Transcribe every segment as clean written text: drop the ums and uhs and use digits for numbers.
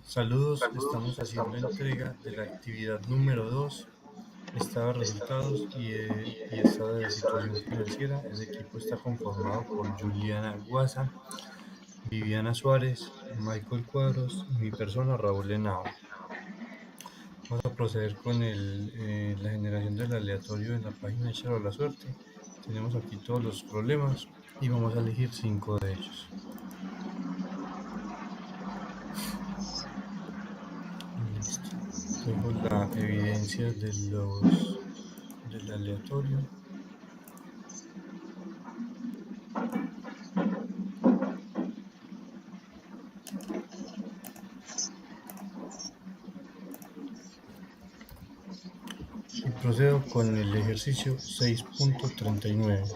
Saludos, estamos haciendo entrega de la actividad número 2, estado de resultados y estado de situación financiera. El equipo está conformado por Juliana Guasa, Viviana Suárez, Michael Cuadros y mi persona Raúl Henao. Vamos a proceder con la generación del aleatorio en la página Echar a la Suerte. Tenemos aquí todos los problemas y vamos a elegir 5 de ellos. Listo. Dejo la evidencia del aleatorio. Y procedo con el ejercicio 6.39.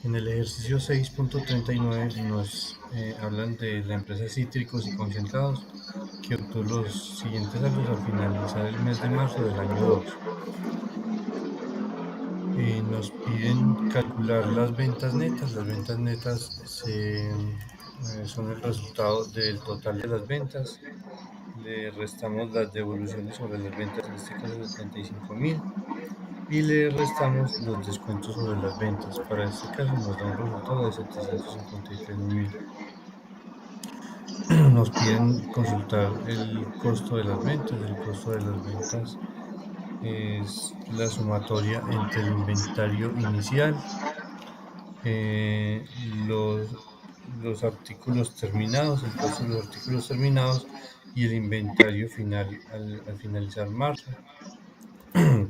En el ejercicio 6.39 nos hablan de la empresa Cítricos y Concentrados que obtuvo los siguientes saldos al finalizar el mes de marzo del año 2. Nos piden calcular las ventas netas. Las ventas netas son el resultado del total de las ventas. Le restamos las devoluciones sobre las ventas, en este caso 75.000. Y le restamos los descuentos sobre las ventas. Para este caso nos da un resultado de 753.000. Nos piden consultar el costo de las ventas. El costo de las ventas es la sumatoria entre el inventario inicial, los artículos terminados, el costo de los artículos terminados y el inventario final al finalizar marzo.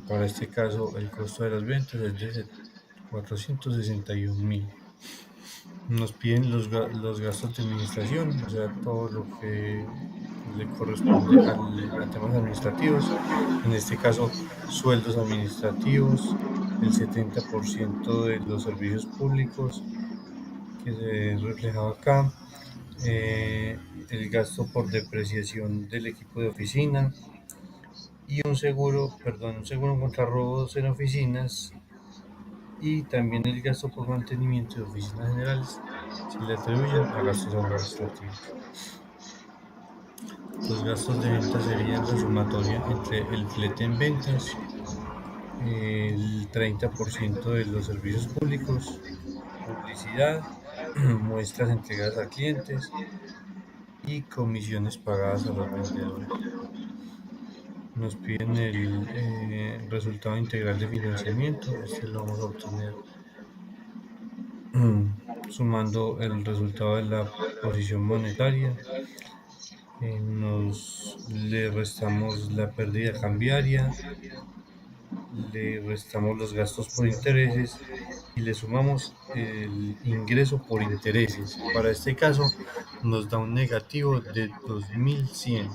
Para este caso, el costo de las ventas es de 461.000. Nos piden los gastos de administración, o sea, todo lo que le corresponde a temas administrativos. En este caso, sueldos administrativos, el 70% de los servicios públicos que se ve reflejado acá, el gasto por depreciación del equipo de oficina y un seguro contra robos en oficinas, y también el gasto por mantenimiento de oficinas generales se le atribuyen a gastos administrativos. Los gastos de ventas serían la sumatoria entre el flete en ventas, el 30% de los servicios públicos, publicidad, muestras entregadas a clientes y comisiones pagadas a los vendedores. Nos piden el resultado integral de financiamiento. Este lo vamos a obtener sumando el resultado de la posición monetaria. Le restamos la pérdida cambiaria, le restamos los gastos por intereses y le sumamos el ingreso por intereses. Para este caso nos da un negativo de 2.100.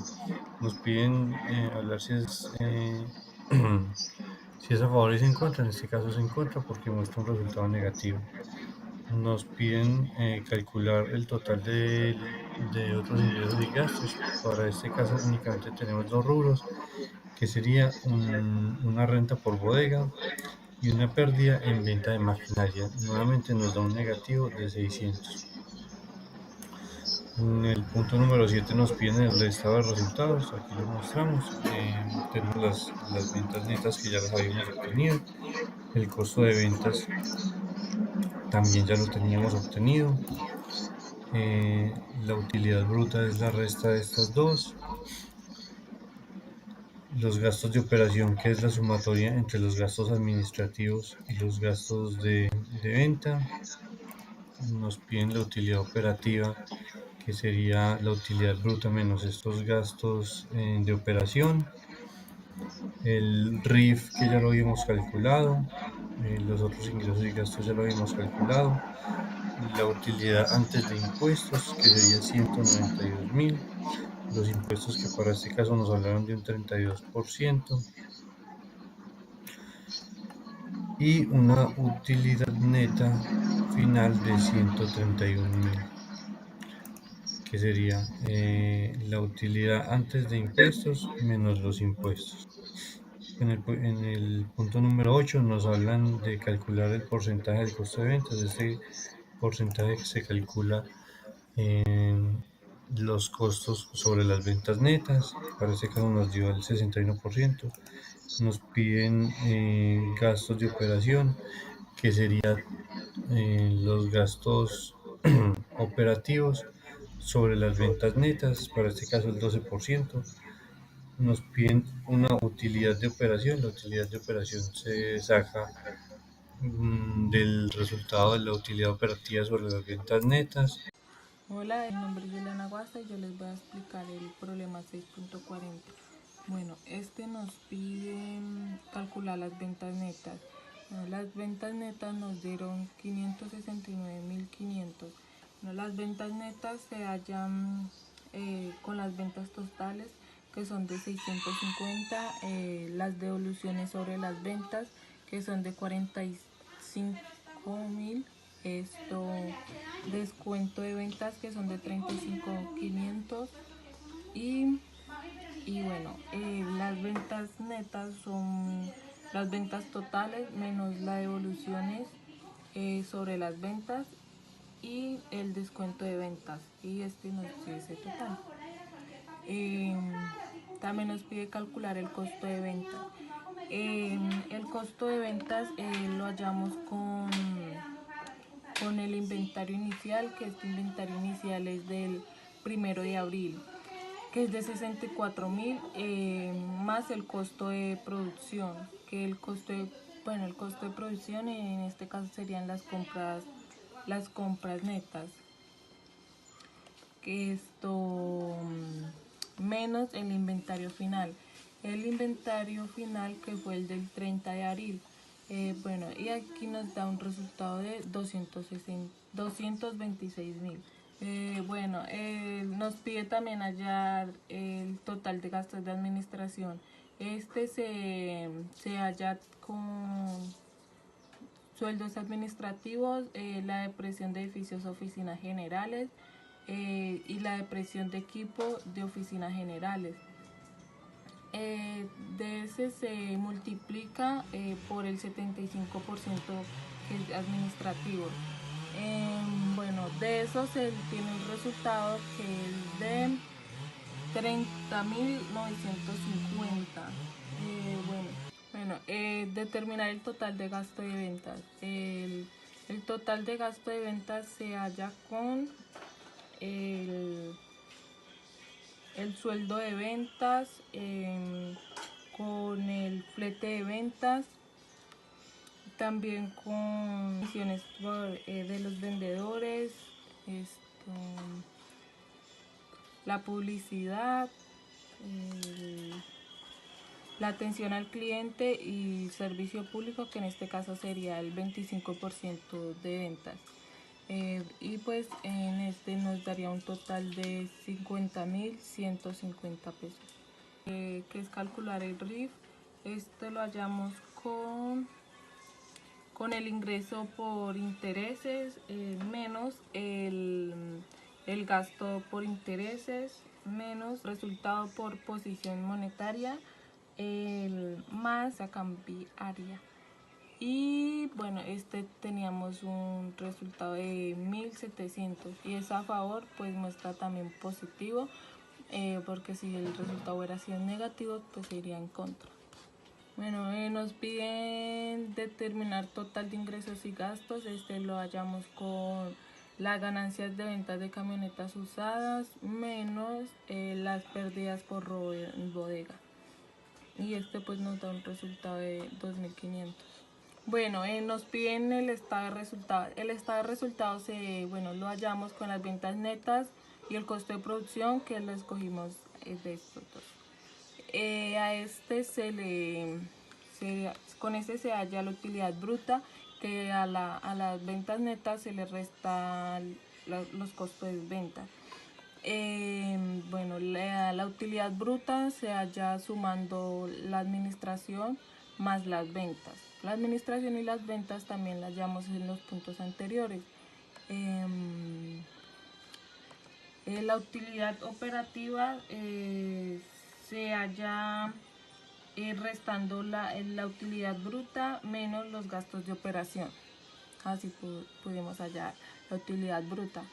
Nos piden hablar si es a favor y es en contra. En este caso es en contra porque muestra un resultado negativo. Nos piden calcular el total de otros ingresos y gastos. Para este caso únicamente tenemos dos rubros, que sería una renta por bodega y una pérdida en venta de maquinaria. Nuevamente nos da un negativo de 600. En el punto número 7 nos piden el estado de resultados. Aquí lo mostramos. Tenemos las ventas netas que ya las habíamos obtenido. El costo de ventas también ya lo teníamos obtenido. La utilidad bruta es la resta de estas dos. Los gastos de operación, que es la sumatoria entre los gastos administrativos y los gastos de venta. Nos piden la utilidad operativa, que sería la utilidad bruta menos estos gastos de operación. El RIF, que ya lo habíamos calculado. Los otros ingresos y gastos ya lo habíamos calculado. La utilidad antes de impuestos, que sería 192.000. Los impuestos, que para este caso nos hablaron de un 32%. Y una utilidad neta final de 131.000, que sería la utilidad antes de impuestos menos los impuestos. En el punto número 8 nos hablan de calcular el porcentaje del costo de ventas. Este porcentaje se calcula los costos sobre las ventas netas, para este caso nos dio el 61%. Nos piden gastos de operación, que serían los gastos operativos sobre las ventas netas, para este caso el 12%. Nos piden una utilidad de operación. La utilidad de operación se saca del resultado de la utilidad operativa sobre las ventas netas. Hola, mi nombre es Yelena Guasta y yo les voy a explicar el problema 6.40. Bueno, nos pide calcular las ventas netas. Bueno, las ventas netas nos dieron 569.500. Bueno, las ventas netas se hallan con las ventas totales, que son de 650, las devoluciones sobre las ventas, que son de 45.000, descuento de ventas, que son de 35.500, y bueno, las ventas netas son las ventas totales menos las devoluciones sobre las ventas y el descuento de ventas, y nos dice total. También nos pide calcular el costo de ventas. El costo de ventas lo hallamos con el inventario inicial, que este inventario inicial es del 1 de abril, que es de 64.000, más el costo de producción, que el costo de producción en este caso serían las compras netas, que menos el inventario final. El inventario final, que fue el del 30 de abril. Y aquí nos da un resultado de 226.000. Nos pide también hallar el total de gastos de administración. Se halla con sueldos administrativos, la depresión de edificios oficinas generales, y la depresión de equipo de oficinas generales. De ese se multiplica por el 75%, que es administrativo. De eso se tiene el resultado, que es de 30.950. Determinar el total de gasto de ventas. El total de gasto de ventas se halla con el sueldo de ventas, con el flete de ventas, también con comisiones de los vendedores, la publicidad, la atención al cliente y servicio público, que en este caso sería el 25% de ventas. Y pues en nos daría un total de 50.150 pesos. Que es calcular el RIF. Lo hallamos con el ingreso por intereses, menos el gasto por intereses, menos resultado por posición monetaria, más la cambiaria. Y bueno, teníamos un resultado de 1.700, y es a favor, pues muestra también positivo, porque si el resultado hubiera sido negativo, pues iría en contra. Bueno, nos piden determinar total de ingresos y gastos. Lo hallamos con las ganancias de ventas de camionetas usadas menos las pérdidas por robo en bodega. Y pues nos da un resultado de 2.500. Bueno, nos piden el estado de resultados. El estado de resultados lo hallamos con las ventas netas y el costo de producción, que lo escogimos de estos dos. Con se halla la utilidad bruta, que a las ventas netas se le resta los costos de venta. La utilidad bruta se halla sumando la administración más las ventas. La administración y las ventas también las hallamos en los puntos anteriores. La utilidad operativa se halla restando la utilidad bruta menos los gastos de operación. Así pudimos hallar la utilidad bruta.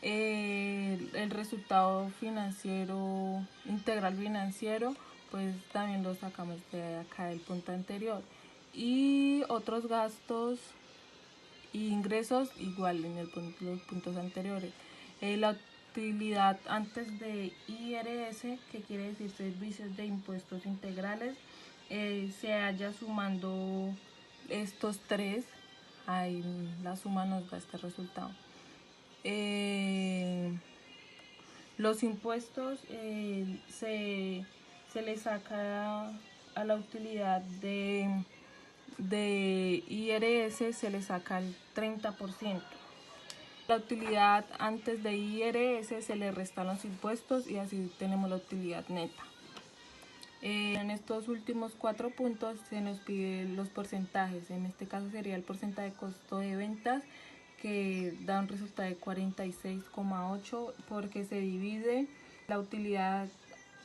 El resultado financiero, integral financiero, pues también lo sacamos de acá del punto anterior. Y otros gastos y ingresos igual en los puntos anteriores. La utilidad antes de IRS, que quiere decir servicios de impuestos integrales, se halla sumando estos tres, ahí la suma nos da este resultado. Los impuestos se le saca a la utilidad de IRS, se le saca el 30%. La utilidad antes de IRS se le restan los impuestos y así tenemos la utilidad neta. En estos últimos 4 puntos se nos piden los porcentajes. En este caso sería el porcentaje de costo de ventas, que da un resultado de 46,8 porque se divide la utilidad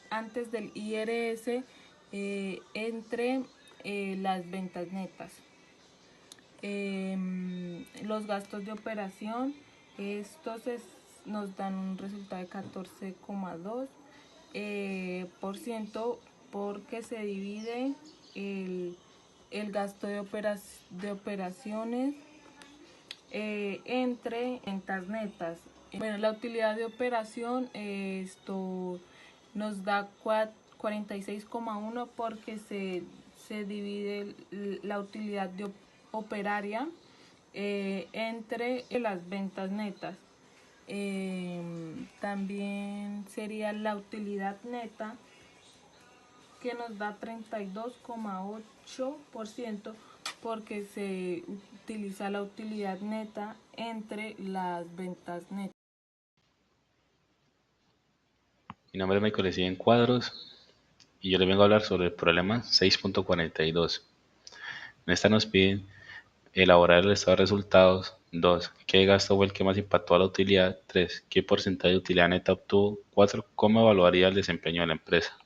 antes del IRS entre las ventas netas. Los gastos de operación, estos nos dan un resultado de 14,2 por ciento, porque se divide el gasto de operaciones entre ventas netas. Bueno, la utilidad de operación, esto nos da 46,1 porque se divide la utilidad de operaria entre las ventas netas. También sería la utilidad neta, que nos da 32,8% porque se utiliza la utilidad neta entre las ventas netas. Mi nombre es Michael en Cuadros y yo les vengo a hablar sobre el problema 6.42. En esta nos piden elaborar el estado de resultados. 2. ¿Qué gasto fue el que más impactó a la utilidad? 3. ¿Qué porcentaje de utilidad neta obtuvo? 4. ¿Cómo evaluaría el desempeño de la empresa?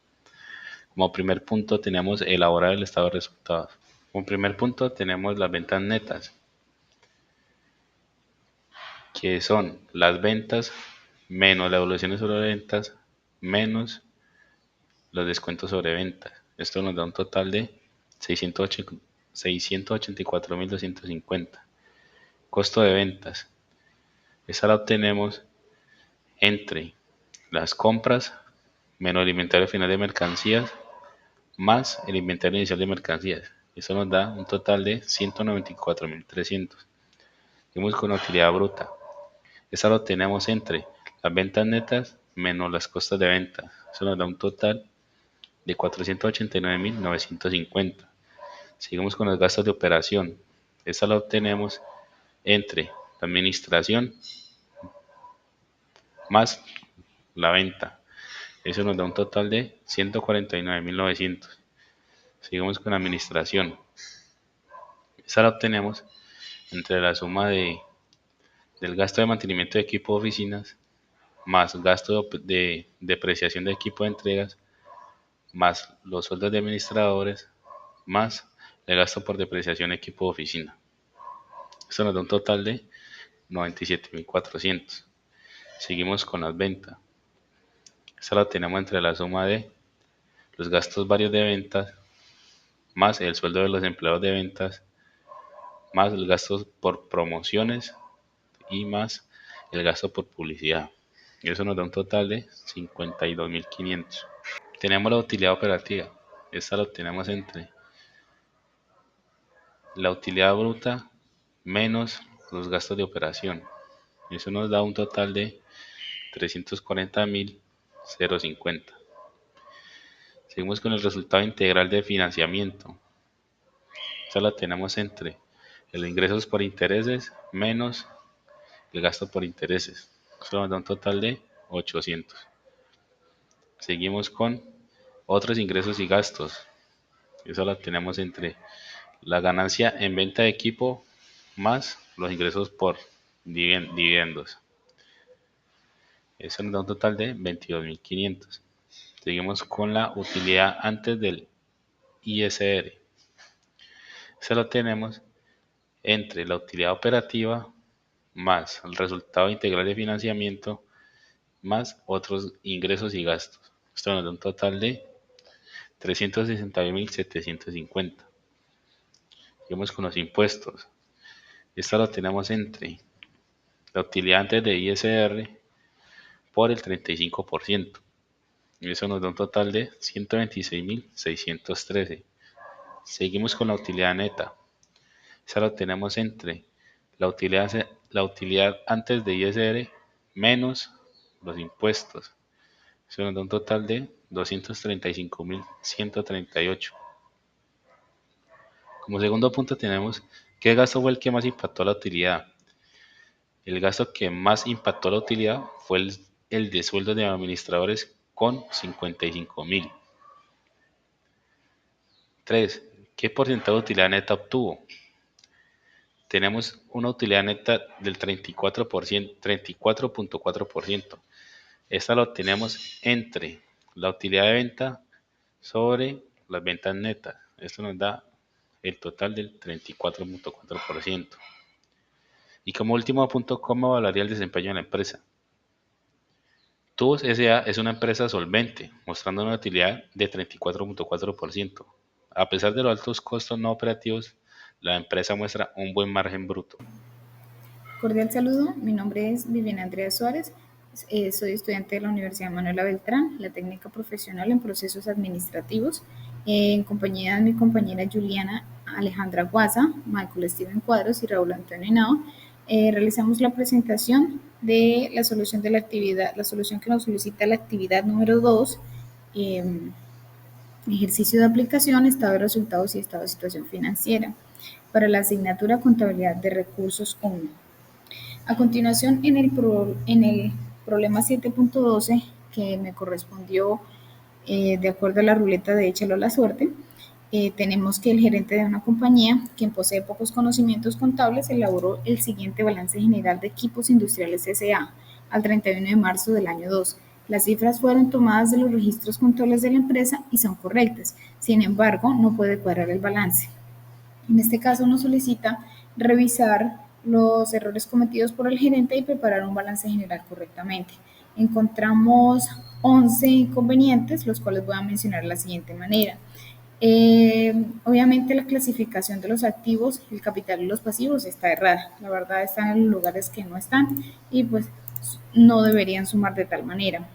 Como primer punto tenemos elaborar el estado de resultados. Como primer punto tenemos las ventas netas, que son las ventas menos las evaluaciones sobre ventas menos los descuentos sobre ventas. Esto nos da un total de 684.250. Costo de ventas. Esa la obtenemos entre las compras menos el inventario final de mercancías más el inventario inicial de mercancías. Eso nos da un total de 194.300. Seguimos con la utilidad bruta. Esa la obtenemos entre las ventas netas menos las costas de venta. Eso nos da un total de 489.950. Seguimos con los gastos de operación. Esta la obtenemos entre la administración más la venta. Eso nos da un total de 149.900. Seguimos con la administración. Esta la obtenemos entre la suma del gasto de mantenimiento de equipo de oficinas más gasto de depreciación de equipo de entregas más los sueldos de administradores más el gasto por depreciación de equipo de oficina. Esto nos da un total de 97.400. Seguimos con las ventas. Esta la tenemos entre la suma de los gastos varios de ventas más el sueldo de los empleados de ventas más los gastos por promociones y más el gasto por publicidad. Y eso nos da un total de 52.500. Tenemos la utilidad operativa. Esta la obtenemos entre la utilidad bruta menos los gastos de operación. Eso nos da un total de 340.050. Seguimos con el resultado integral de financiamiento. Esta la tenemos entre los ingresos por intereses menos el gasto por intereses. Eso nos da un total de 800. Seguimos con otros ingresos y gastos. Eso la tenemos entre la ganancia en venta de equipo más los ingresos por dividendos. Eso nos da un total de 22.500. Seguimos con la utilidad antes del ISR. Eso lo tenemos entre la utilidad operativa más el resultado integral de financiamiento más otros ingresos y gastos. Esto nos da un total de 361.750. Seguimos con los impuestos. Esta lo tenemos entre la utilidad antes de ISR por el 35%. Y eso nos da un total de 126.613. Seguimos con la utilidad neta. Esa lo tenemos entre la utilidad antes de ISR menos los impuestos. Eso nos da un total de 235.138. Como segundo punto tenemos qué gasto fue el que más impactó la utilidad. El gasto que más impactó la utilidad fue el de sueldos de administradores con 55.000. 3. ¿Qué porcentaje de utilidad neta obtuvo? Tenemos una utilidad neta del 34%, 34.4%. Esta lo tenemos entre la utilidad de venta sobre las ventas netas. Esto nos da el total del 34.4%. Y como último punto, ¿cómo evaluaría el desempeño de la empresa? Tubos S.A. es una empresa solvente, mostrando una utilidad de 34.4%. A pesar de los altos costos no operativos, la empresa muestra un buen margen bruto. Cordial saludo, mi nombre es Viviana Andrea Suárez, soy estudiante de la Universidad Manuela Beltrán, la técnica profesional en procesos administrativos, en compañía de mi compañera Juliana Alejandra Guasa, Michael Steven Cuadros y Raúl Antonio Henao. Realizamos la presentación de la solución de la actividad, la solución que nos solicita la actividad número 2, ejercicio de aplicación, estado de resultados y estado de situación financiera, para la asignatura Contabilidad de Recursos 1. A continuación, en el problema 7.12, que me correspondió de acuerdo a la ruleta de échalo a la suerte, tenemos que el gerente de una compañía, quien posee pocos conocimientos contables, elaboró el siguiente balance general de Equipos Industriales S.A. al 31 de marzo del año 2. Las cifras fueron tomadas de los registros contables de la empresa y son correctas. Sin embargo, no puede cuadrar el balance. En este caso nos solicita revisar los errores cometidos por el gerente y preparar un balance general correctamente. Encontramos 11 inconvenientes, los cuales voy a mencionar de la siguiente manera. Obviamente la clasificación de los activos, el capital y los pasivos está errada. La verdad están en los lugares que no están y pues no deberían sumar de tal manera.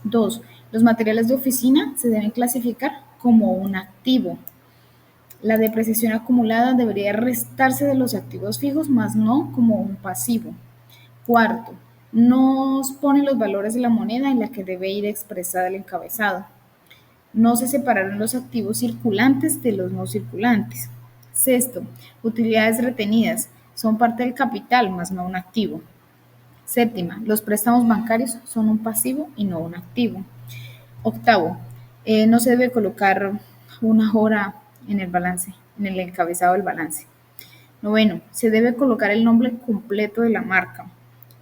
2. Los materiales de oficina se deben clasificar como un activo. La depreciación acumulada debería restarse de los activos fijos, más no como un pasivo. 4. Nos pone los valores de la moneda en la que debe ir expresada el encabezado. No se separaron los activos circulantes de los no circulantes. 6. Utilidades retenidas son parte del capital, más no un activo. 7. Los préstamos bancarios son un pasivo y no un activo. 8. No se debe colocar una hora en el balance, en el encabezado del balance. 9. Se debe colocar el nombre completo de la marca.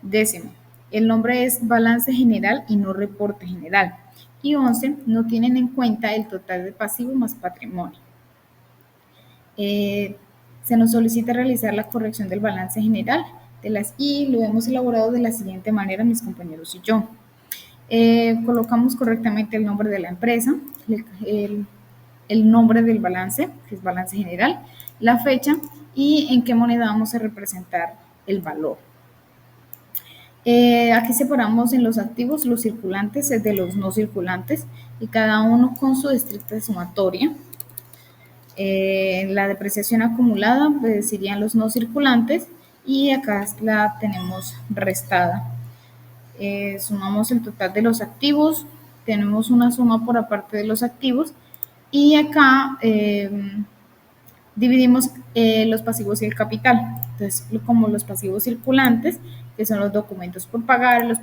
10. El nombre es balance general y no reporte general. Y 11. No tienen en cuenta el total de pasivo más patrimonio. Se nos solicita realizar la corrección del balance general y lo hemos elaborado de la siguiente manera mis compañeros y yo. Colocamos correctamente el nombre de la empresa, el nombre del balance, que es balance general, la fecha y en qué moneda vamos a representar el valor. Aquí separamos en los activos los circulantes de los no circulantes y cada uno con su estricta sumatoria. La depreciación acumulada pues, serían los no circulantes y acá la tenemos restada. Sumamos el total de los activos, tenemos una suma por aparte de los activos y acá dividimos los pasivos y el capital. Entonces, como los pasivos circulantes, que son los documentos por pagar, los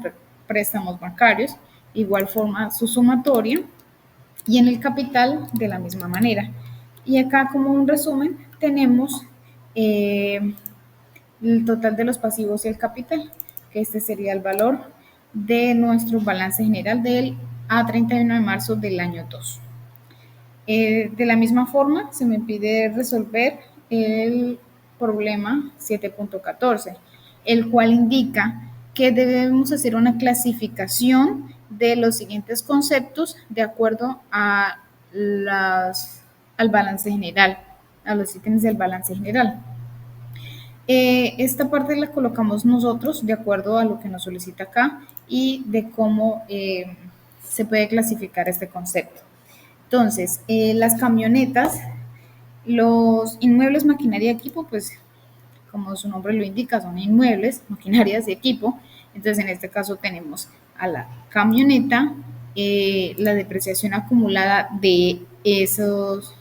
préstamos bancarios, igual forma su sumatoria, y en el capital de la misma manera. Y acá como un resumen tenemos el total de los pasivos y el capital, que este sería el valor de nuestro balance general del a 31 de marzo del año 2. De la misma forma, se me pide resolver el problema 7.14. el cual indica que debemos hacer una clasificación de los siguientes conceptos de acuerdo a al balance general, a los ítems del balance general. Esta parte la colocamos nosotros de acuerdo a lo que nos solicita acá y de cómo se puede clasificar este concepto. Entonces, las camionetas, los inmuebles, maquinaria y equipo, pues como su nombre lo indica, son inmuebles, maquinarias y equipo. Entonces, en este caso tenemos a la camioneta, la depreciación acumulada de esos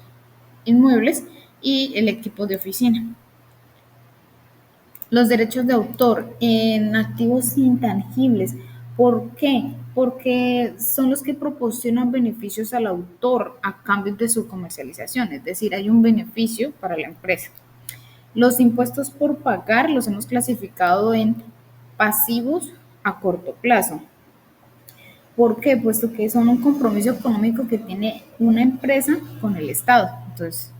inmuebles y el equipo de oficina. Los derechos de autor en activos intangibles. ¿Por qué? Porque son los que proporcionan beneficios al autor a cambio de su comercialización, es decir, hay un beneficio para la empresa. Los impuestos por pagar los hemos clasificado en pasivos a corto plazo. ¿Por qué? Puesto que son un compromiso económico que tiene una empresa con el Estado. Entonces,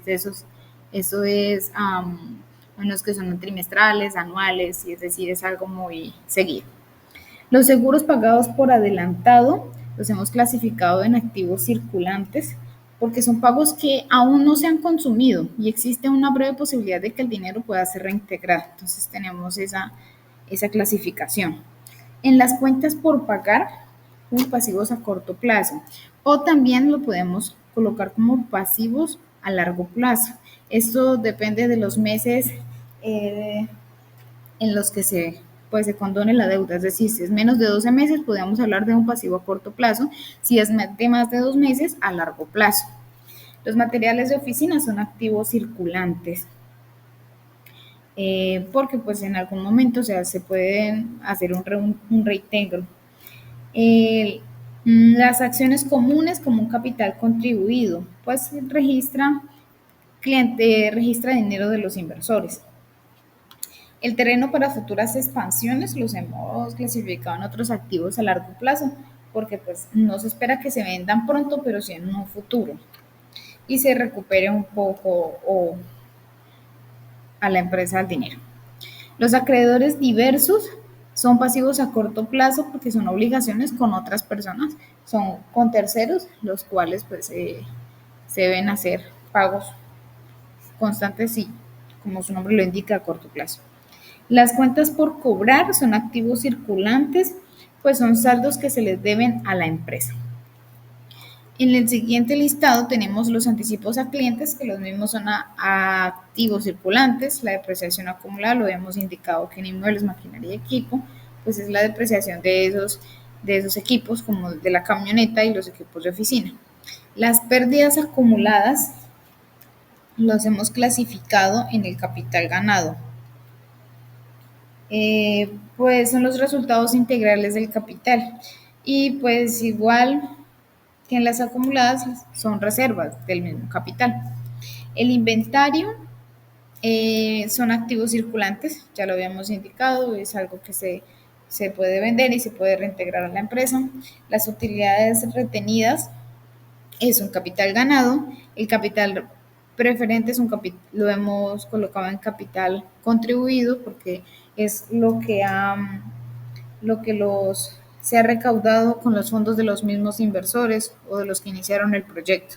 eso es unos que son trimestrales, anuales, y es decir, es algo muy seguido. Los seguros pagados por adelantado los hemos clasificado en activos circulantes porque son pagos que aún no se han consumido y existe una breve posibilidad de que el dinero pueda ser reintegrado. Entonces tenemos esa clasificación. En las cuentas por pagar, como pasivos a corto plazo, o también lo podemos colocar como pasivos a largo plazo. Esto depende de los meses en los que se condone la deuda, es decir, si es menos de 12 meses, podemos hablar de un pasivo a corto plazo, si es de más de 2 meses, a largo plazo. Los materiales de oficina son activos circulantes, porque pues en algún momento, o sea, se pueden hacer un reintegro. Las acciones comunes como un capital contribuido, pues registra dinero de los inversores. El terreno para futuras expansiones los hemos clasificado en otros activos a largo plazo, porque pues no se espera que se vendan pronto, pero sí en un futuro y se recupere un poco o a la empresa el dinero. Los acreedores diversos son pasivos a corto plazo porque son obligaciones con otras personas, son con terceros, los cuales pues se deben hacer pagos constantes y, como su nombre lo indica, a corto plazo. Las cuentas por cobrar son activos circulantes, pues son saldos que se les deben a la empresa. En el siguiente listado tenemos los anticipos a clientes, que los mismos son a activos circulantes. La depreciación acumulada, lo hemos indicado que en inmuebles, maquinaria y equipo, pues es la depreciación de esos equipos, como de la camioneta y los equipos de oficina. Las pérdidas acumuladas los hemos clasificado en el capital ganado. Pues son los resultados integrales del capital. Y pues igual que en las acumuladas son reservas del mismo capital. El inventario son activos circulantes, ya lo habíamos indicado, es algo que se puede vender y se puede reintegrar a la empresa. Las utilidades retenidas es un capital ganado. El capital preferente lo hemos colocado en capital contribuido porque es lo que se ha recaudado con los fondos de los mismos inversores o de los que iniciaron el proyecto.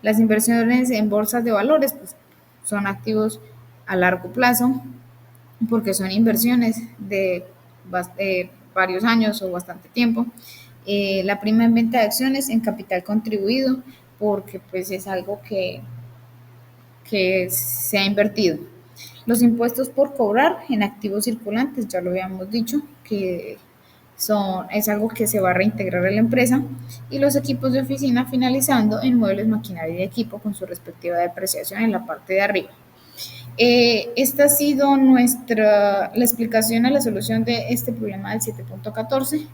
Las inversiones en bolsas de valores pues, son activos a largo plazo porque son inversiones de varios años o bastante tiempo. La prima en venta de acciones en capital contribuido porque pues es algo que se ha invertido. Los impuestos por cobrar en activos circulantes, ya lo habíamos dicho, que es algo que se va a reintegrar a la empresa, y los equipos de oficina finalizando en muebles, maquinaria y equipo con su respectiva depreciación en la parte de arriba. Esta ha sido la explicación a la solución de este problema del 7.14.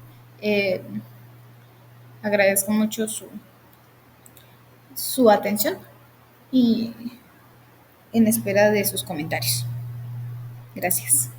Agradezco mucho su atención y en espera de sus comentarios. Gracias.